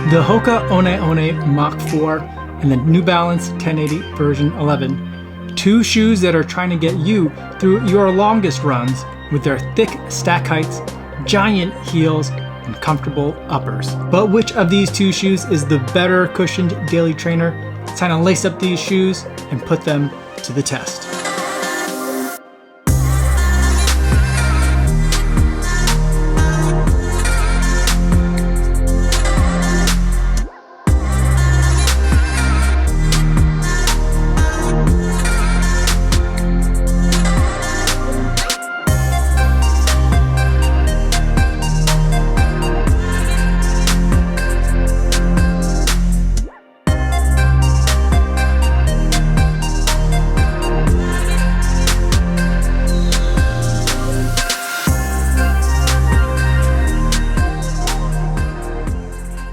The Hoka Mach 4 and the New Balance 1080 version 11. Two shoes that are trying to get you through your longest runs with their thick stack heights, giant heels, and comfortable uppers. But which of these two shoes is the better cushioned daily trainer? It's time to lace up these shoes and put them to the test.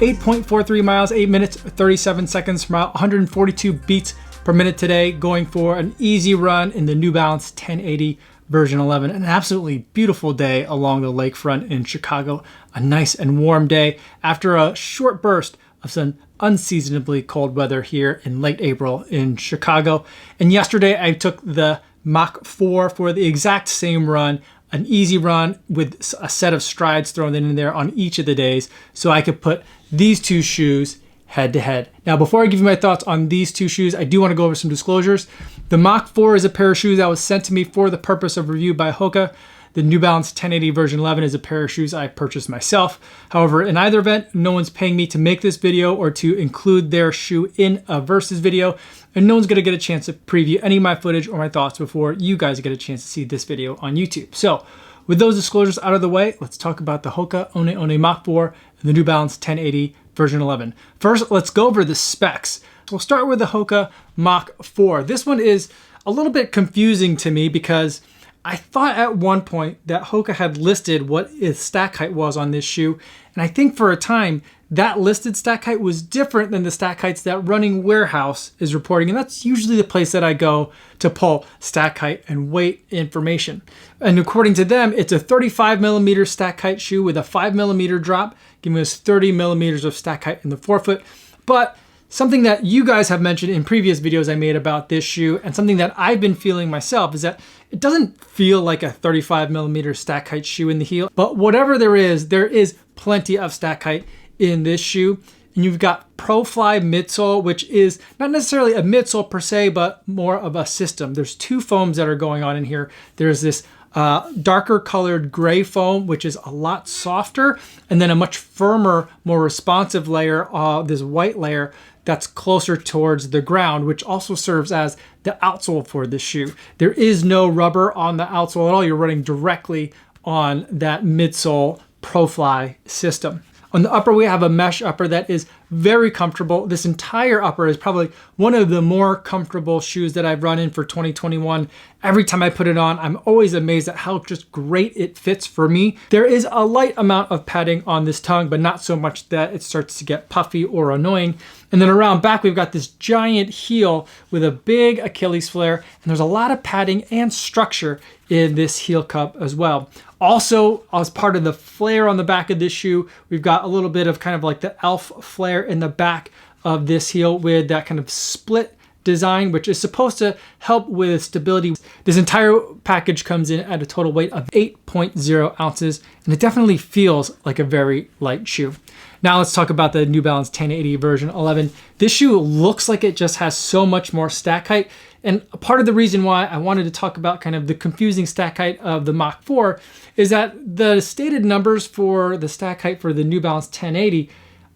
8.43 miles, 8 minutes, 37 seconds per mile, 142 beats per minute today, going for an easy run in the New Balance 1080 version 11. An absolutely beautiful day along the lakefront in Chicago. A nice and warm day after a short burst of some unseasonably cold weather here in late April in Chicago. And yesterday I took the Mach 4 for the exact same run, an easy run with a set of strides thrown in there on each of the days, so I could put these two shoes head to head. Now, before I give you my thoughts on these two shoes, I do want to go over some disclosures. The Mach 4 is a pair of shoes that was sent to me for the purpose of review by Hoka. The New Balance 1080 version 11 is a pair of shoes I purchased myself. However, in either event, no one's paying me to make this video or to include their shoe in a versus video, and no one's gonna get a chance to preview any of my footage or my thoughts before you guys get a chance to see this video on YouTube. So, with those disclosures out of the way, let's talk about the Hoka Mach 4 and the New Balance 1080 version 11. First, let's go over the specs. We'll start with the Hoka Mach 4. This one is a little bit confusing to me because I thought at one point that Hoka had listed what its stack height was on this shoe, and I think for a time that listed stack height was different than the stack heights that Running Warehouse is reporting, and that's usually the place that I go to pull stack height and weight information. And according to them, it's a 35 millimeter stack height shoe with a 5 millimeter drop, giving us 30 millimeters of stack height in the forefoot. But something that you guys have mentioned in previous videos I made about this shoe, and something that I've been feeling myself, is that it doesn't feel like a 35 millimeter stack height shoe in the heel, but whatever there is plenty of stack height in this shoe. And you've got ProFly midsole, which is not necessarily a midsole per se, but more of a system. There's two foams that are going on in here. There's this darker colored gray foam, which is a lot softer, and then a much firmer, more responsive layer, this white layer that's closer towards the ground, which also serves as the outsole for this shoe. There is no rubber on the outsole at all. You're running directly on that midsole ProFly system. On the upper, we have a mesh upper that is very comfortable. This entire upper is probably one of the more comfortable shoes that I've run in for 2021. Every time I put it on, I'm always amazed at how just great it fits for me. There is a light amount of padding on this tongue, but not so much that it starts to get puffy or annoying. And then around back, we've got this giant heel with a big Achilles flare, and there's a lot of padding and structure in this heel cup as well. Also, as part of the flare on the back of this shoe, we've got a little bit of kind of like the elf flare in the back of this heel with that kind of split design, which is supposed to help with stability. This entire package comes in at a total weight of 8.0 ounces, and it definitely feels like a very light shoe. Now let's talk about the New Balance 1080 version 11. This shoe looks like it just has so much more stack height. And part of the reason why I wanted to talk about kind of the confusing stack height of the Mach 4 is that the stated numbers for the stack height for the New Balance 1080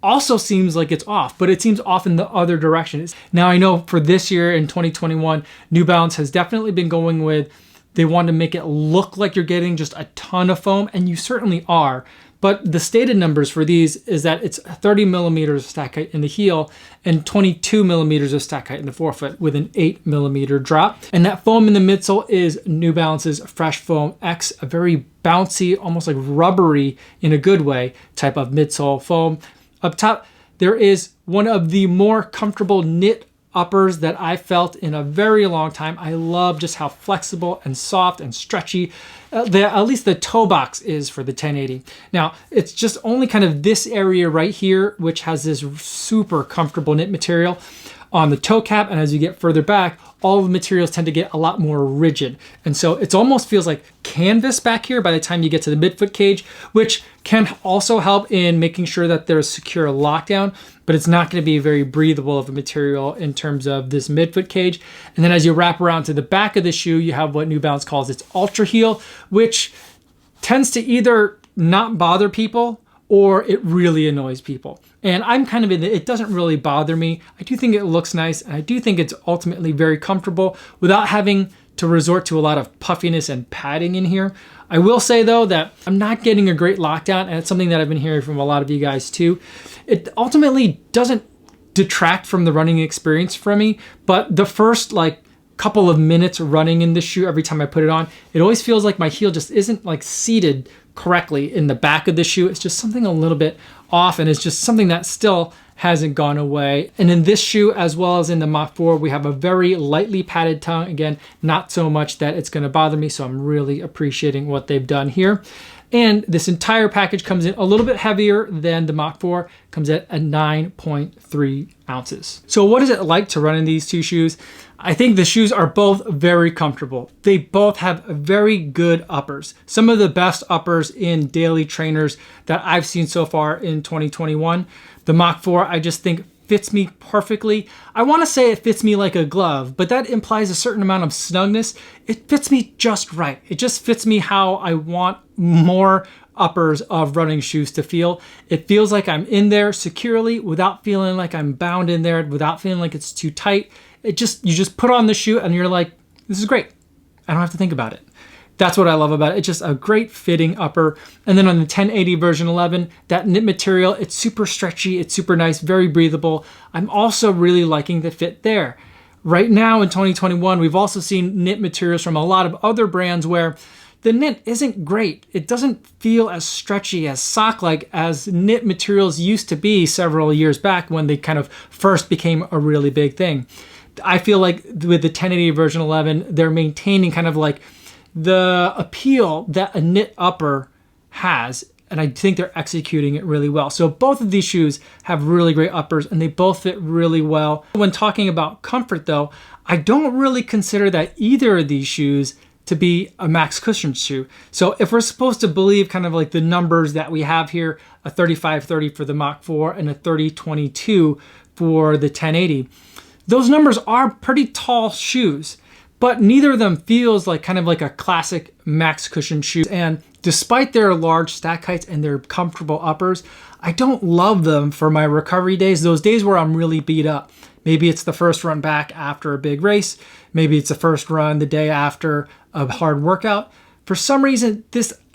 also seems like it's off, but it seems off in the other direction. Now I know for this year in 2021, New Balance has definitely been going with, they want to make it look like you're getting just a ton of foam, and you certainly are. But the stated numbers for these is that it's 30 millimeters of stack height in the heel and 22 millimeters of stack height in the forefoot with an 8 millimeter drop. And that foam in the midsole is New Balance's Fresh Foam X, a very bouncy, almost like rubbery in a good way type of midsole foam. Up top, there is one of the more comfortable knit uppers that I felt in a very long time. I love just how flexible and soft and stretchy at least the toe box is for the 1080. Now, it's just only kind of this area right here, which has this super comfortable knit material on the toe cap, and as you get further back, all the materials tend to get a lot more rigid. And so it almost feels like canvas back here by the time you get to the midfoot cage, which can also help in making sure that there's secure lockdown, but it's not going to be very breathable of a material in terms of this midfoot cage. And then as you wrap around to the back of the shoe, you have what New Balance calls its ultra heel, which tends to either not bother people or it really annoys people. And I'm kind of in it doesn't really bother me. I do think it looks nice, and I do think it's ultimately very comfortable without having to resort to a lot of puffiness and padding in here. I will say though that I'm not getting a great lockdown, and it's something that I've been hearing from a lot of you guys too. It ultimately doesn't detract from the running experience for me, but the first couple of minutes running in this shoe, every time I put it on, it always feels like my heel just isn't seated correctly in the back of the shoe. It's just something a little bit off, and it's just something that still hasn't gone away. And in this shoe, as well as in the Mach 4, we have a very lightly padded tongue. Again, not so much that it's going to bother me, so I'm really appreciating what they've done here. And this entire package comes in a little bit heavier than the Mach 4, comes at a 9.3 ounces. So what is it like to run in these two shoes? I think the shoes are both very comfortable. They both have very good uppers. Some of the best uppers in daily trainers that I've seen so far in 2021. The Mach 4, I just think fits me perfectly. I want to say it fits me like a glove, but that implies a certain amount of snugness. It fits me just right. It just fits me how I want more uppers of running shoes to feel. It feels like I'm in there securely without feeling like I'm bound in there, without feeling like it's too tight. You just put on the shoe and you're like, this is great. I don't have to think about it. That's what I love about it. It's just a great fitting upper. And then on the 1080 version 11, that knit material, it's super stretchy, it's super nice, very breathable. I'm also really liking the fit there. Right now in 2021, we've also seen knit materials from a lot of other brands where the knit isn't great. It doesn't feel as stretchy, as sock-like as knit materials used to be several years back when they kind of first became a really big thing. I feel like with the 1080 version 11, they're maintaining kind of like the appeal that a knit upper has, and I think they're executing it really well. So both of these shoes have really great uppers, and they both fit really well. When talking about comfort though, I don't really consider that either of these shoes to be a max cushion shoe. So if we're supposed to believe kind of like the numbers that we have here, a 35-30 for the Mach 4 and a 30-22 for the 1080, those numbers are pretty tall shoes, but neither of them feels like kind of like a classic max cushion shoe. And despite their large stack heights and their comfortable uppers, I don't love them for my recovery days, those days where I'm really beat up. Maybe it's the first run back after a big race. Maybe it's the first run the day after a hard workout. For some reason,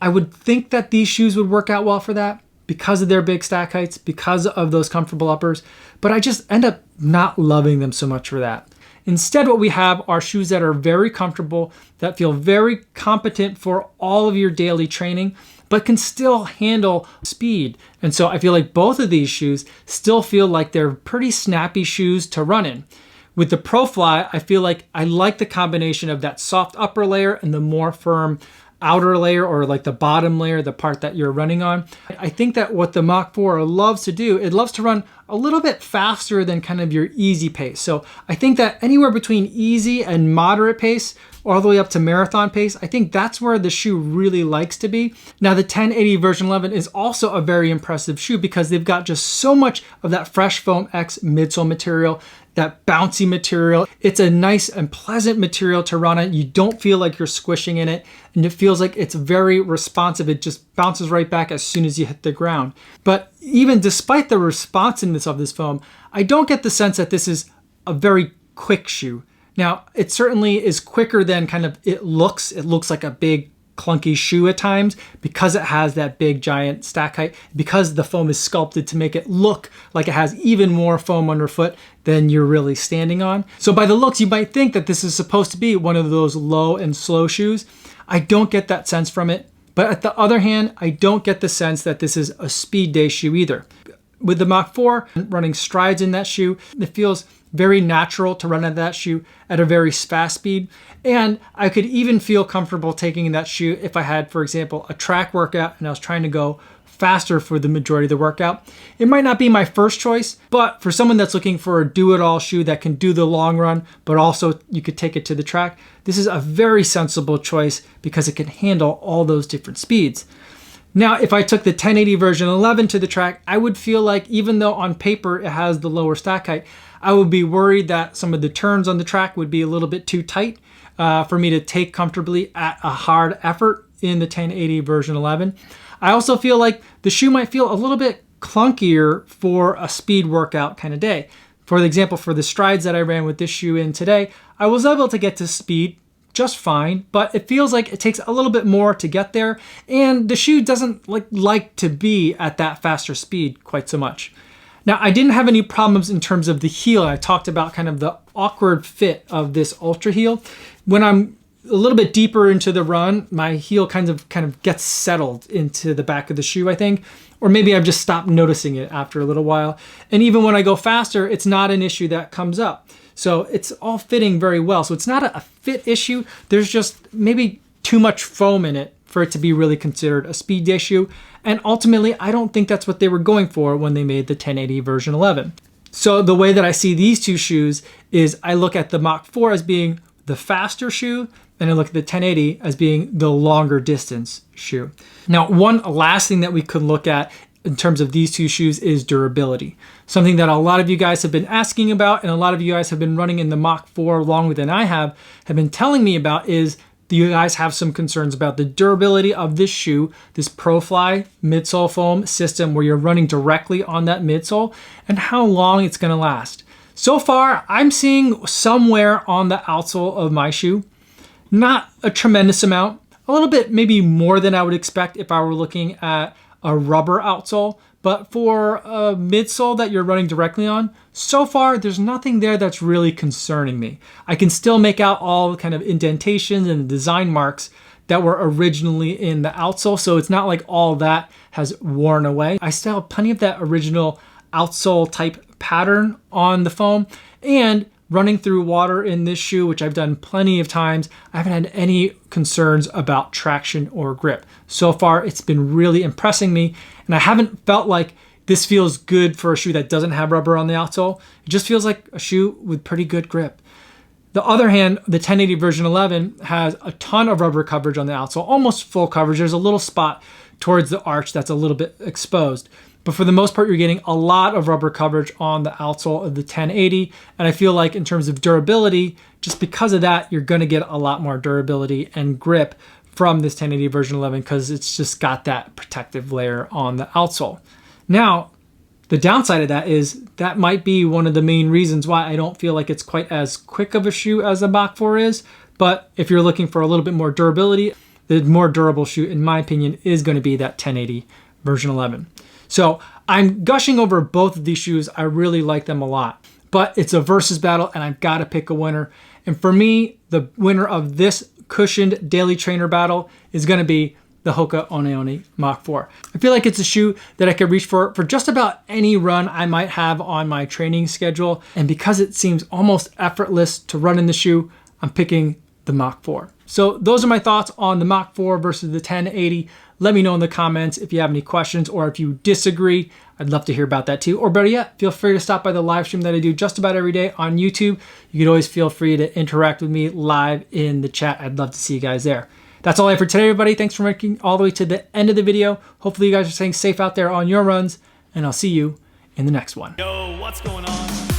I would think that these shoes would work out well for that because of their big stack heights, because of those comfortable uppers, but I just end up not loving them so much for that. Instead, what we have are shoes that are very comfortable, that feel very competent for all of your daily training, but can still handle speed. And so I feel like both of these shoes still feel like they're pretty snappy shoes to run in. With the ProFly, I feel like I like the combination of that soft upper layer and the more firm outer layer, or like the bottom layer, the part that you're running on. I think that what the Mach 4 loves to do, it loves to run a little bit faster than kind of your easy pace. So I think that anywhere between easy and moderate pace, all the way up to marathon pace, I think that's where the shoe really likes to be. Now the 1080 version 11 is also a very impressive shoe because they've got just so much of that Fresh Foam X midsole material, that bouncy material. It's a nice and pleasant material to run on. You don't feel like you're squishing in it, and it feels like it's very responsive. It just bounces right back as soon as you hit the ground. But even despite the responsiveness of this foam, I don't get the sense that this is a very quick shoe. Now, it certainly is quicker than kind of it looks. It looks like a big clunky shoe at times because it has that big giant stack height, because the foam is sculpted to make it look like it has even more foam underfoot than you're really standing on. So by the looks, you might think that this is supposed to be one of those low and slow shoes. I don't get that sense from it. But at the other hand, I don't get the sense that this is a speed day shoe either. With the Mach 4, running strides in that shoe, it feels very natural to run at that shoe at a very fast speed. And I could even feel comfortable taking that shoe if I had, for example, a track workout and I was trying to go faster for the majority of the workout. It might not be my first choice, but for someone that's looking for a do-it-all shoe that can do the long run, but also you could take it to the track, this is a very sensible choice because it can handle all those different speeds. Now, if I took the 1080 version 11 to the track, I would feel like even though on paper it has the lower stack height, I would be worried that some of the turns on the track would be a little bit too tight for me to take comfortably at a hard effort in the 1080 version 11. I also feel like the shoe might feel a little bit clunkier for a speed workout kind of day. For example, for the strides that I ran with this shoe in today, I was able to get to speed just fine, but it feels like it takes a little bit more to get there, and the shoe doesn't like to be at that faster speed quite so much. Now, I didn't have any problems in terms of the heel. I talked about kind of the awkward fit of this Ultra heel. When I'm a little bit deeper into the run, my heel kind of gets settled into the back of the shoe, I think. Or maybe I've just stopped noticing it after a little while. And even when I go faster, it's not an issue that comes up. So it's all fitting very well. So it's not a fit issue. There's just maybe too much foam in it for it to be really considered a speed day shoe. And ultimately, I don't think that's what they were going for when they made the 1080 version 11. So the way that I see these two shoes is I look at the Mach 4 as being the faster shoe, and I look at the 1080 as being the longer distance shoe. Now, one last thing that we could look at in terms of these two shoes is durability. Something that a lot of you guys have been asking about, and a lot of you guys have been running in the Mach 4 longer than I have been telling me about, is you guys have some concerns about the durability of this shoe, this ProFly midsole foam system where you're running directly on that midsole, and how long it's gonna last. So far, I'm seeing somewhere on the outsole of my shoe, not a tremendous amount, a little bit maybe more than I would expect if I were looking at a rubber outsole, but for a midsole that you're running directly on, so far there's nothing there that's really concerning me. I can still make out all kind of indentations and design marks that were originally in the outsole, so it's not like all that has worn away. I still have plenty of that original outsole type pattern on the foam, and running through water in this shoe, which I've done plenty of times, I haven't had any concerns about traction or grip. So far, it's been really impressing me, and I haven't felt like this feels good for a shoe that doesn't have rubber on the outsole. It just feels like a shoe with pretty good grip. The other hand, the 1080 version 11 has a ton of rubber coverage on the outsole, almost full coverage. There's a little spot towards the arch that's a little bit exposed. But for the most part, you're getting a lot of rubber coverage on the outsole of the 1080. And I feel like in terms of durability, just because of that, you're gonna get a lot more durability and grip from this 1080 version 11 because it's just got that protective layer on the outsole. Now, the downside of that is that might be one of the main reasons why I don't feel like it's quite as quick of a shoe as the Mach 4 is. But if you're looking for a little bit more durability, the more durable shoe, in my opinion, is gonna be that 1080 version 11. So I'm gushing over both of these shoes. I really like them a lot, but it's a versus battle and I've got to pick a winner. And for me, the winner of this cushioned daily trainer battle is going to be the Hoka One Mach 4. I feel like it's a shoe that I could reach for just about any run I might have on my training schedule. And because it seems almost effortless to run in the shoe, I'm picking the Mach 4. So those are my thoughts on the Mach 4 versus the 1080. Let me know in the comments if you have any questions or if you disagree. I'd love to hear about that too. Or better yet, feel free to stop by the live stream that I do just about every day on YouTube. You can always feel free to interact with me live in the chat. I'd love to see you guys there. That's all I have for today, everybody. Thanks for making all the way to the end of the video. Hopefully you guys are staying safe out there on your runs, and I'll see you in the next one. Yo, what's going on?